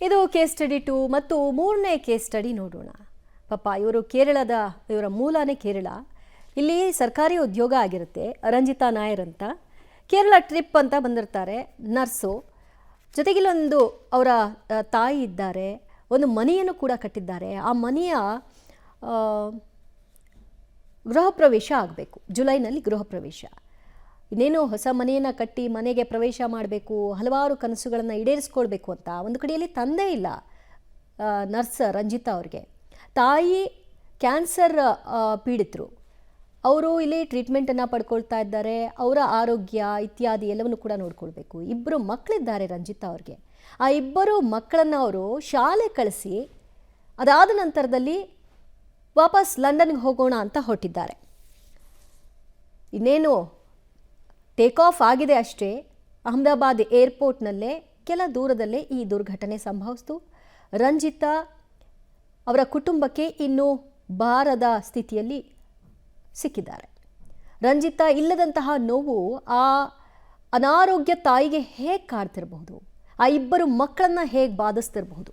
ಇದು case study 2 ಮತ್ತು ಮೂರನೇ ಕೇಸ್ ಸ್ಟಡಿ ನೋಡೋಣ. ಪಾಪ ಇವರ ಮೂಲನೇ ಕೇರಳ. ಇಲ್ಲಿ ಸರ್ಕಾರಿ ಉದ್ಯೋಗ ಆಗಿರುತ್ತೆ. ರಂಜಿತಾ ನಾಯರ್ ಅಂತ ಕೇರಳ ಟ್ರಿಪ್ ಅಂತ ಬಂದಿರ್ತಾರೆ. ನರ್ಸು, ಜೊತೆಗಿಲ್ಲೊಂದು ಅವರ ತಾಯಿ ಇದ್ದಾರೆ. ಒಂದು ಮನೆಯನ್ನು ಕೂಡ ಕಟ್ಟಿದ್ದಾರೆ. ಆ ಮನೆಯ ಗೃಹ ಪ್ರವೇಶ ಆಗಬೇಕು. ಜುಲೈನಲ್ಲಿ ಗೃಹ ಪ್ರವೇಶ. ಇನ್ನೇನು ಹೊಸ ಮನೆಯನ್ನು ಕಟ್ಟಿ ಮನೆಗೆ ಪ್ರವೇಶ ಮಾಡಬೇಕು, ಹಲವಾರು ಕನಸುಗಳನ್ನು ಈಡೇರಿಸ್ಕೊಳ್ಬೇಕು ಅಂತ ಒಂದು ಕಡೆಯಲ್ಲಿ ತಂದೆ ಇಲ್ಲ ನರ್ಸ್ ರಂಜಿತಾ ಅವ್ರಿಗೆ. ತಾಯಿ ಕ್ಯಾನ್ಸರ್ ಪೀಡಿತರು. ಅವರು ಇಲ್ಲಿ ಟ್ರೀಟ್ಮೆಂಟನ್ನು ಪಡ್ಕೊಳ್ತಾ ಇದ್ದಾರೆ. ಅವರ ಆರೋಗ್ಯ ಇತ್ಯಾದಿ ಎಲ್ಲವನ್ನು ಕೂಡ ನೋಡ್ಕೊಳ್ಬೇಕು. ಇಬ್ಬರು ಮಕ್ಕಳಿದ್ದಾರೆ ರಂಜಿತಾ ಅವ್ರಿಗೆ. ಆ ಇಬ್ಬರು ಮಕ್ಕಳನ್ನು ಅವರು ಶಾಲೆ ಕಳಿಸಿ ಅದಾದ ನಂತರದಲ್ಲಿ ವಾಪಸ್ ಲಂಡನ್ಗೆ ಹೋಗೋಣ ಅಂತ ಹೊರಟಿದ್ದಾರೆ. ಇನ್ನೇನು ಟೇಕ್ ಆಫ್ ಆಗಿದೆ ಅಷ್ಟೇ. ಅಹಮದಾಬಾದ್ ಏರ್ಪೋರ್ಟ್ನಲ್ಲೇ ಕೆಲ ದೂರದಲ್ಲೇ ಈ ದುರ್ಘಟನೆ ಸಂಭವಿಸಿತು. ರಂಜಿತಾ ಅವರ ಕುಟುಂಬಕ್ಕೆ ಇನ್ನೂ ಬಾರದ ಸ್ಥಿತಿಯಲ್ಲಿ ಸಿಕ್ಕಿದ್ದಾರೆ. ರಂಜಿತಾ ಇಲ್ಲದಂತಹ ನೋವು ಆ ಅನಾರೋಗ್ಯ ತಾಯಿಗೆ ಹೇಗೆ ಕಾಡ್ತಿರಬಹುದು, ಆ ಇಬ್ಬರು ಮಕ್ಕಳನ್ನ ಹೇಗೆ ಬಾಧಿಸ್ತಿರಬಹುದು?